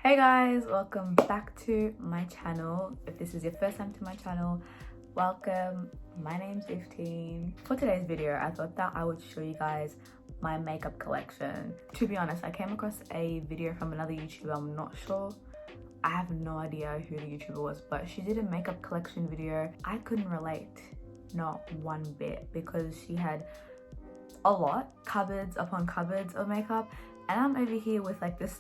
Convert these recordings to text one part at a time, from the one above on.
Hey guys, welcome back to my channel. If this is your first time to my channel, welcome. My name's 15. For today's video, I thought that I would show you guys my makeup collection. To be honest, I came across a video from another YouTuber. I'm not sure. I have no idea who the YouTuber was, but she did a makeup collection video. I couldn't relate, not one bit, because she had a lot, cupboards upon cupboards of makeup, and I'm over here with like this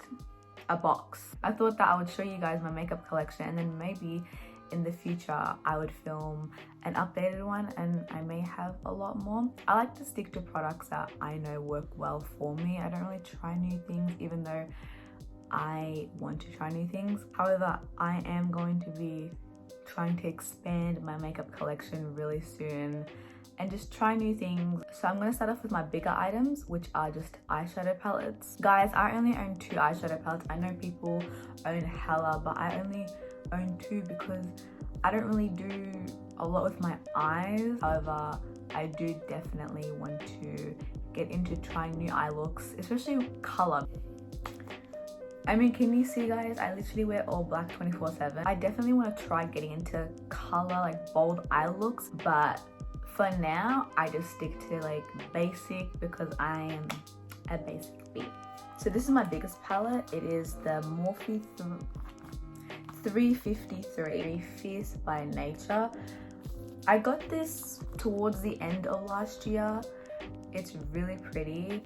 a box. I thought that I would show you guys my makeup collection, and then maybe in the future I would film an updated one, and I may have a lot more. I like to stick to products that I know work well for me. I don't really try new things, even though I want to try new things. However, I am going to be trying to expand my makeup collection really soon and just try new things. So I'm going to start off with my bigger items, which are just eyeshadow palettes. Guys, I only own 2 eyeshadow palettes. I know people own hella, but I only own 2 because I don't really do a lot with my eyes. However, I do definitely want to get into trying new eye looks, especially color. I mean, can you see, guys? I literally wear all black 24/7. I definitely want to try getting into color, like bold eye looks, but for now, I just stick to like basic because I am a basic bee. So this is my biggest palette. It is the Morphe 353 Fierce by Nature. I got this towards the end of last year. It's really pretty.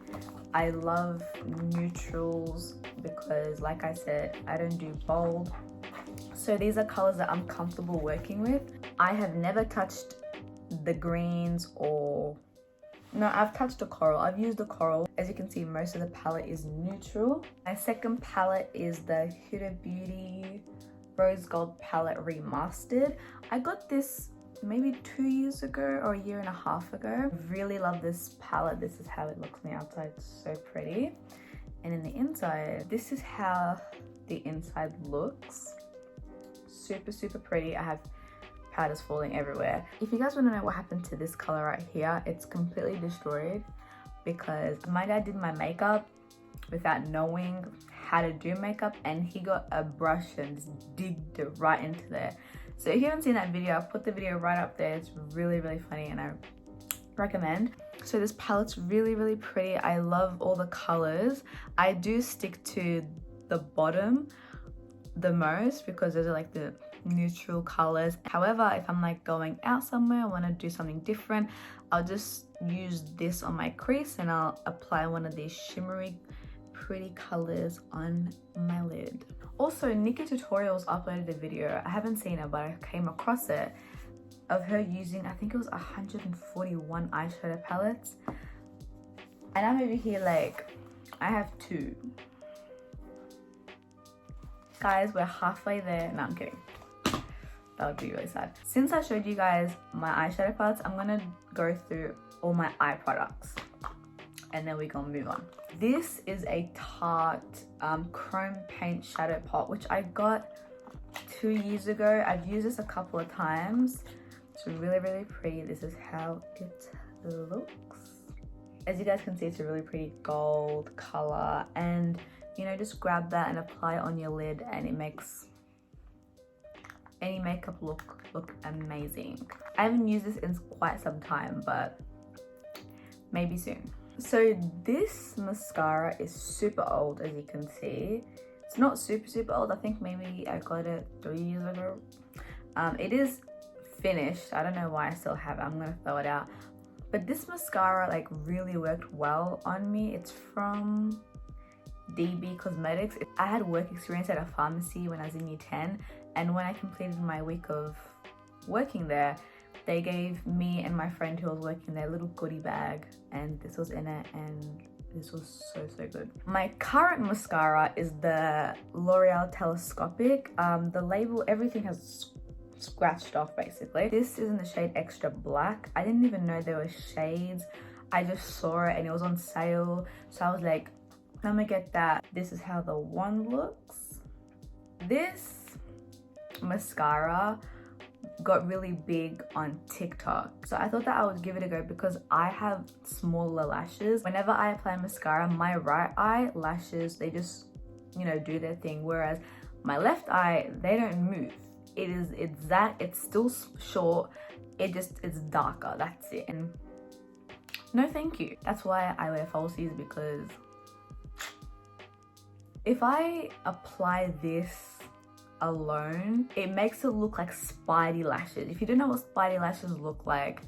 I love neutrals because, like I said, I don't do bold. So these are colors that I'm comfortable working with. I have never touched the greens or no, I've touched a coral. I've used the coral. As you can see, most of the palette is neutral. My second palette is the Huda Beauty Rose Gold palette Remastered. I got this maybe 2 years ago or a year and a half ago. Really love this palette. This is how it looks on the outside. It's so pretty. And in the inside, this is how the inside looks. Super pretty. I have powders falling everywhere. If you guys want to know what happened to this color right here, it's completely destroyed because my dad did my makeup without knowing how to do makeup, and he got a brush and just digged it right into there. So if you haven't seen that video, I'll put the video right up there. It's really funny and I recommend. So this palette's really pretty. I love all the colors. I do stick to the bottom the most because those are like the neutral colors. However, if I'm like going out somewhere, I want to do something different, I'll just use this on my crease and I'll apply one of these shimmery pretty colors on my lid. Also, Nikki Tutorials uploaded a video. I haven't seen it, but I came across it, of her using, I think it was 141 eyeshadow palettes, and I'm over here like, I have 2. Guys, we're halfway there. No, I'm kidding. That would be really sad. Since I showed you guys my eyeshadow palettes, I'm gonna go through all my eye products and then we're gonna move on. This is a Taut chrome paint shadow pot, which I got 2 years ago. I've used this a couple of times. It's really pretty. This is how it looks. As you guys can see, it's a really pretty gold color, and you know, just grab that and apply it on your lid and it makes any makeup look amazing. I haven't used this in quite some time, but maybe soon. So this mascara is super old, as you can see. It's not super old. I think maybe I got it 3 years ago. It is finished. I don't know why I still have it. I'm gonna throw it out. But this mascara like really worked well on me. It's from DB Cosmetics. I had work experience at a pharmacy when I was in year 10, and when I completed my week of working there, they gave me and my friend who was working there a little goodie bag, and this was in it, and this was so good. My current mascara is the L'Oreal Telescopic. The label, everything has scratched off basically. This is in the shade Extra Black. I didn't even know there were shades. I just saw it and it was on sale, so I was like, I'm gonna get that. This is how the wand looks. This mascara got really big on TikTok, so I thought that I would give it a go because I have smaller lashes. Whenever I apply mascara, my right eye lashes, they just you know, do their thing. Whereas my left eye, they don't move. It's still short. It's darker, that's it. And no thank you. That's why I wear falsies, because if I apply this alone, it makes it look like spidey lashes. If you don't know what spidey lashes look like,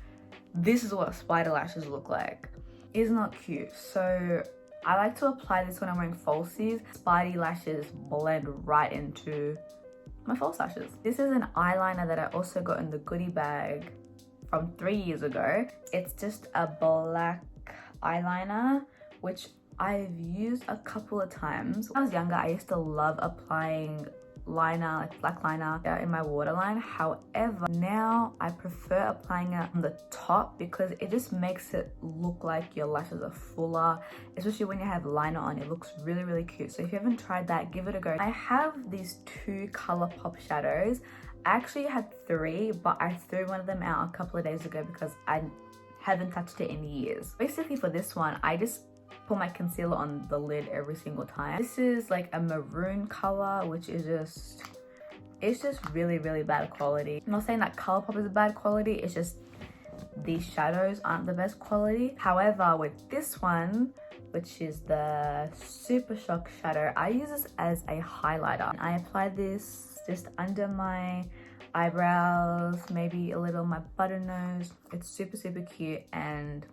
this is what spider lashes look like. It's not cute. So I like to apply this when I'm wearing falsies. Spidey lashes blend right into my false lashes. This is an eyeliner that I also got in the goodie bag from 3 years ago. It's just a black eyeliner, which I've used a couple of times. When I was younger, I used to love applying liner, like black liner in my waterline. However, now I prefer applying it on the top because it just makes it look like your lashes are fuller, especially when you have liner on. It looks really, really cute. So if you haven't tried that, give it a go. I have these 2 ColourPop shadows. I actually had 3, but I threw one of them out a couple of days ago because I haven't touched it in years. Basically for this one, I just put my concealer on the lid every single time. This is like a maroon color, which is it's just really, really bad quality. I'm not saying that ColourPop is bad quality, it's just these shadows aren't the best quality. However, with this one, which is the Super Shock shadow, I use this as a highlighter. I apply this just under my eyebrows, maybe a little on my button nose. It's super, super cute and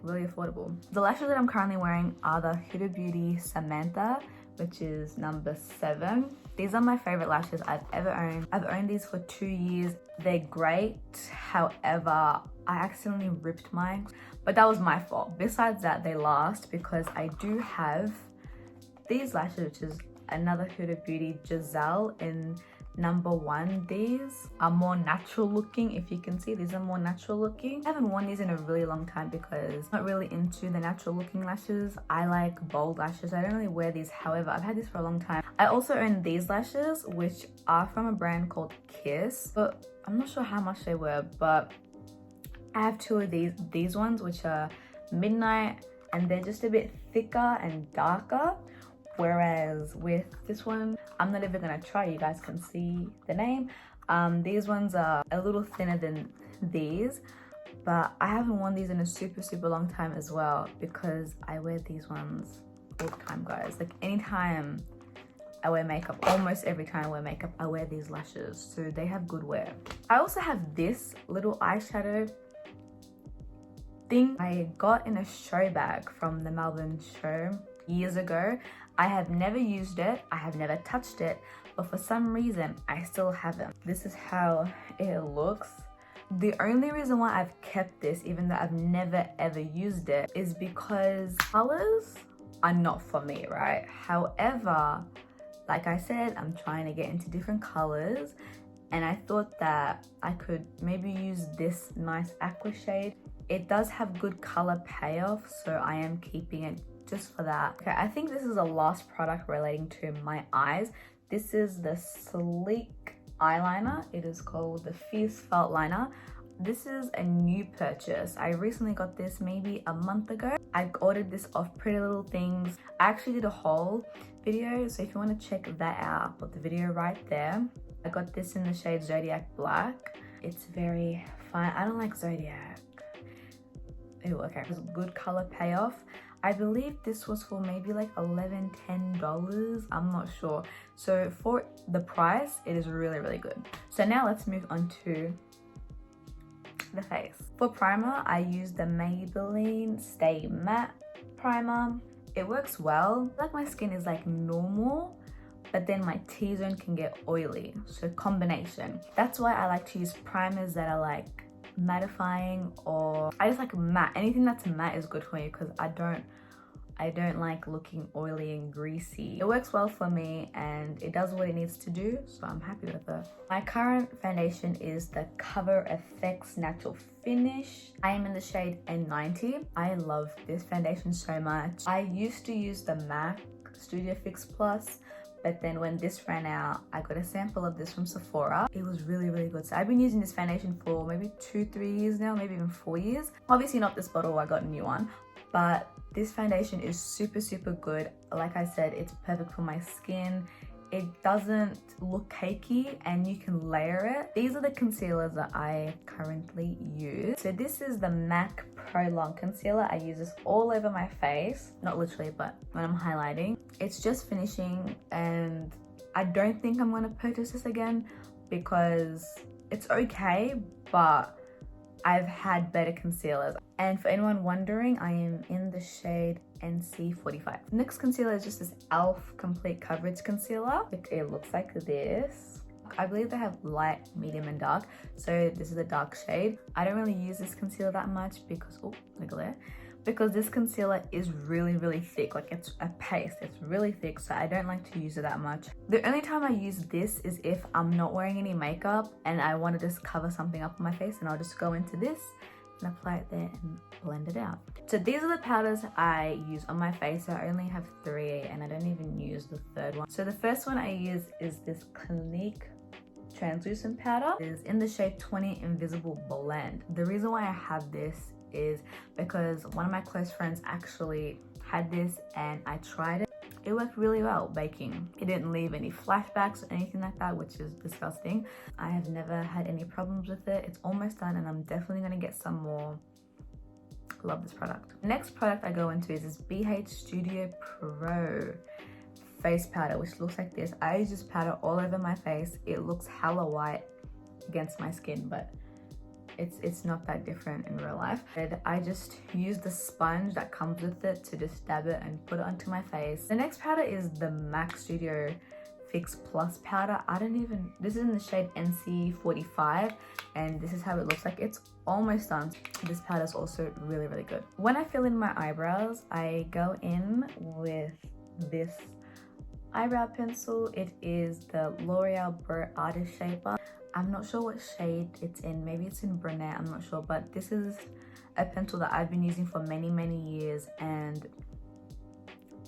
really affordable. The lashes that I'm currently wearing are the Huda Beauty Samantha, which is number 7. These are my favorite lashes I've ever owned. I've owned these for 2 years. They're great. However, I accidentally ripped mine, but that was my fault. Besides that, they last because I do have these lashes, which is another Huda Beauty Giselle in number 1. These are more natural looking. If you can see, these are more natural looking. I haven't worn these in a really long time because I'm not really into the natural looking lashes. I like bold lashes. I don't really wear these. However, I've had this for a long time. I also own these lashes, which are from a brand called Kiss, but I'm not sure how much they were, but I have 2 of these ones, which are Midnight, and they're just a bit thicker and darker. Whereas with this one, I'm not even gonna try, you guys can see the name. These ones are a little thinner than these, but I haven't worn these in a super, super long time as well because I wear these ones all the time, guys. Like anytime I wear makeup, almost every time I wear makeup, I wear these lashes, so they have good wear. I also have this little eyeshadow thing I got in a show bag from the Melbourne show years ago. I have never used it, I have never touched it, but for some reason I still haven't. This is how it looks. The only reason why I've kept this, even though I've never ever used it, is because colors are not for me, right? However, like I said, I'm trying to get into different colors, and I thought that I could maybe use this nice aqua shade. It does have good color payoff, so I am keeping it just for that. Okay, I think this is the last product relating to my eyes. This is the Sleek eyeliner. It is called the Fierce Felt Liner. This is a new purchase. I recently got this maybe a month ago. I ordered this off Pretty Little Things. I actually did a haul video, so if you want to check that out, I'll put the video right there. I got this in the shade Zodiac Black. It's very fine. I don't like Zodiac. Ew, okay. It was good color payoff. I believe this was for maybe like $11, $10. I'm not sure. So for the price, it is really, really good. So now let's move on to the face. For primer, I use the Maybelline Stay Matte primer. It works well. Like my skin is like normal, but then my T-zone can get oily. So combination. That's why I like to use primers that are like mattifying, or I just like matte. Anything that's matte is good for me because I don't like looking oily and greasy. It works well for me and it does what it needs to do, so I'm happy with it. My current foundation is the Cover FX Natural Finish. I am in the shade N90. I love this foundation so much. I used to use the MAC Studio Fix Plus, but then when this ran out, I got a sample of this from Sephora. It was really, really good. So I've been using this foundation for maybe 2-3 years now, maybe even 4 years. Obviously not this bottle, I got a new one. but this foundation is super good. Like I said, it's perfect for my skin. It doesn't look cakey and you can layer it. These are the concealers that I currently use. So this is the MAC Pro Long Concealer. I use this all over my face. Not literally, but when I'm highlighting. It's just finishing and I don't think I'm gonna purchase this again because it's okay, but I've had better concealers. And for anyone wondering, I am in the shade NC45. Next concealer is just this e.l.f. Complete Coverage Concealer. It looks like this. I believe they have light, medium, and dark. So this is a dark shade. I don't really use this concealer that much because, oh, look at that. Because this concealer is really thick. Like it's a paste, it's really thick. So I don't like to use it that much. The only time I use this is if I'm not wearing any makeup and I want to just cover something up on my face, and I'll just go into this and apply it there and blend it out. So these are the powders I use on my face. I only have 3 and I don't even use the third one. So the first one I use is this Clinique translucent powder. It is in the shade 20 Invisible Blend. The reason why I have this is because one of my close friends actually had this and I tried it. It worked really well baking. It didn't leave any flashbacks or anything like that, which is disgusting. I have never had any problems with it. It's almost done and I'm definitely gonna get some more. Love this product. The next product I go into is this BH Studio Pro face powder, which looks like this. I use this powder all over my face. It looks hella white against my skin, but it's not that different in real life. And I just use the sponge that comes with it to just dab it and put it onto my face. The next powder is the MAC Studio Fix Plus powder. This is in the shade NC45 and this is how it looks like. It's almost done. This powder is also really good. When I fill in my eyebrows, I go in with this eyebrow pencil. It is the L'Oreal Pro Artist Shaper. I'm not sure what shade it's in. Maybe it's in brunette, I'm not sure. But this is a pencil that I've been using for many years and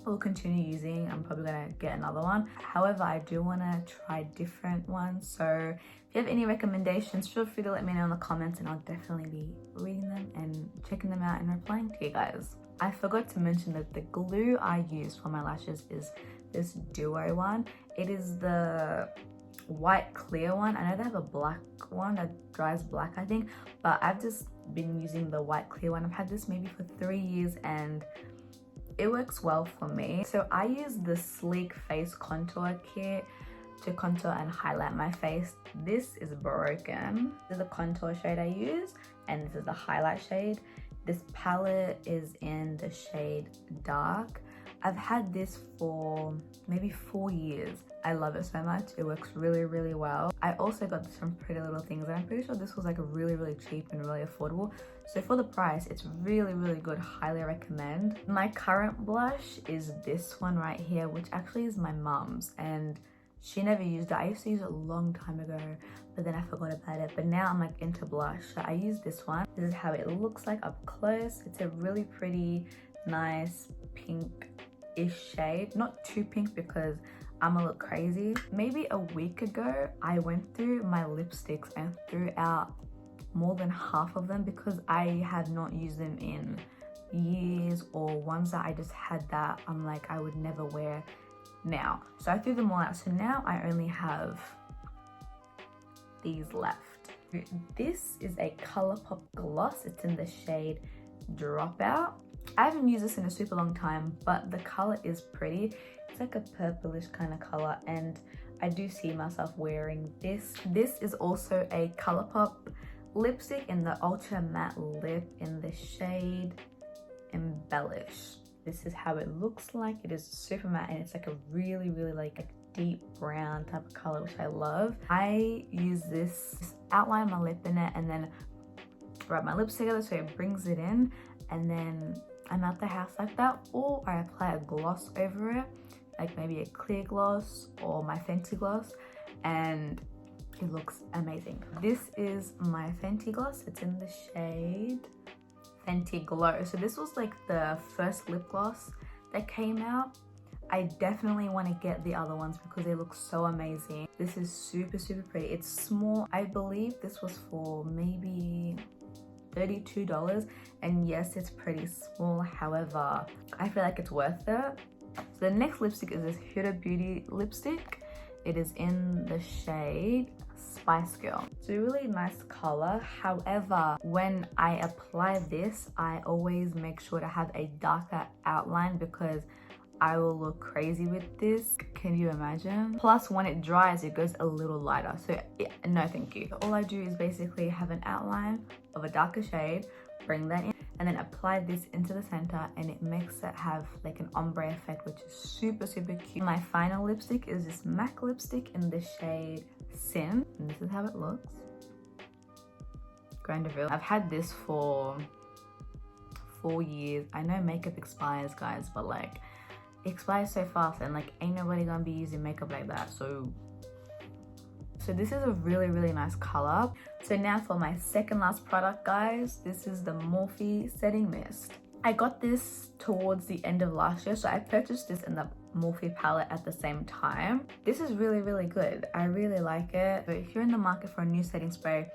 will continue using. I'm probably gonna get another one. However, I do wanna try different ones. So if you have any recommendations, feel free to let me know in the comments and I'll definitely be reading them and checking them out and replying to you guys. I forgot to mention that the glue I use for my lashes is this Duo one. It is the white clear one. I know they have a black one that dries black, I think, but I've just been using the white clear one. I've had this maybe for 3 years and it works well for me. So I use the Sleek Face Contour Kit to contour and highlight my face. This is broken. This is the contour shade I use and this is the highlight shade. This palette is in the shade Dark. I've had this for maybe 4 years. I love it so much. It works really well. I also got this from Pretty Little Things and I'm pretty sure this was like really cheap and really affordable. So for the price, it's really good. Highly recommend. My current blush is this one right here, which actually is my mum's and she never used it. I used to use it a long time ago, but then I forgot about it. But now I'm like into blush. So I use this one. This is how it looks like up close. It's a really pretty, nice pink-ish shade. Not too pink because I'm a look crazy. Maybe a week ago, I went through my lipsticks and threw out more than half of them because I had not used them in years, or ones that I just had that I'm like I would never wear now. So I threw them all out. So now I only have these left. This is a ColourPop gloss. It's in the shade Dropout. I haven't used this in a super long time, but the color is pretty. It's like a purplish kind of color and I do see myself wearing this. This is also a ColourPop lipstick in the Ultra Matte Lip in the shade Embellish. This is how it looks like. It is super matte and it's like a really like a deep brown type of color, which I love. I use this, outline my lip in it and then rub my lips together so it brings it in, and then I'm out the house like that, or I apply a gloss over it, like maybe a clear gloss or my Fenty gloss, and it looks amazing. This is my Fenty gloss. It's in the shade Fenty Glow. So this was like the first lip gloss that came out. I definitely want to get the other ones because they look so amazing. This is super pretty. It's small. I believe this was for maybe $32, and yes, it's pretty small. However, I feel like it's worth it. So the next lipstick is this Huda Beauty lipstick. It is in the shade Spice Girl. It's a really nice color. However, when I apply this, I always make sure to have a darker outline because I will look crazy with this. Can you imagine? Plus, when it dries, it goes a little lighter. So yeah, no thank you. All I do is basically have an outline of a darker shade, bring that in, and then apply this into the center, and it makes it have like an ombre effect, which is super, super cute. My final lipstick is this MAC lipstick in the shade Sin, and this is how it looks. Grand reveal. I've had this for 4 years. I know makeup expires, guys, but like, it expires so fast, and like ain't nobody gonna be using makeup like that. So this is a really, really nice color. So now for my second last product, guys, this is the Morphe Setting Mist. I got this towards the end of last year, so I purchased this in the Morphe palette at the same time. This is really, really good. I really like it. But if you're in the market for a new setting spray,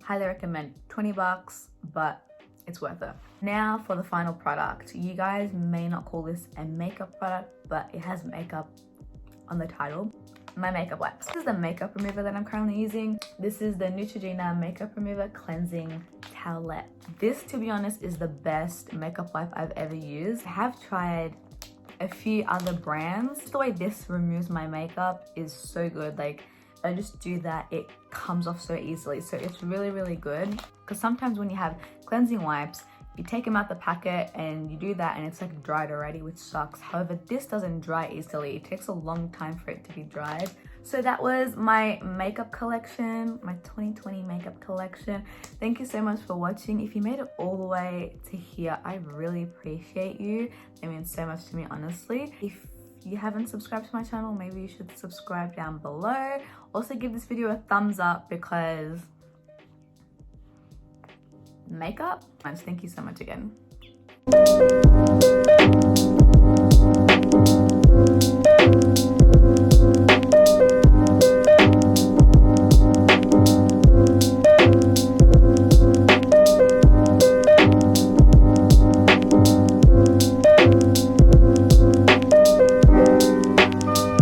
highly recommend. 20 bucks, but it's worth it. Now for the final product. You guys may not call this a makeup product, but it has makeup on the title. My makeup wipes. This is the makeup remover that I'm currently using. This is the Neutrogena makeup remover cleansing towelette. This, to be honest, is the best makeup wipe I've ever used. I have tried a few other brands. The way this removes my makeup is so good. Like, I just do that, it comes off so easily. So it's really, really good. Because sometimes when you have cleansing wipes, you take them out the packet and you do that and it's like dried already, which sucks. However, this doesn't dry easily. It takes a long time for it to be dried. So that was my makeup collection, my 2020 makeup collection. Thank you so much for watching. If you made it all the way to here, I really appreciate you. It means so much to me, honestly. If you haven't subscribed to my channel, maybe you should subscribe down below. Also give this video a thumbs up because makeup. Thank you so much again.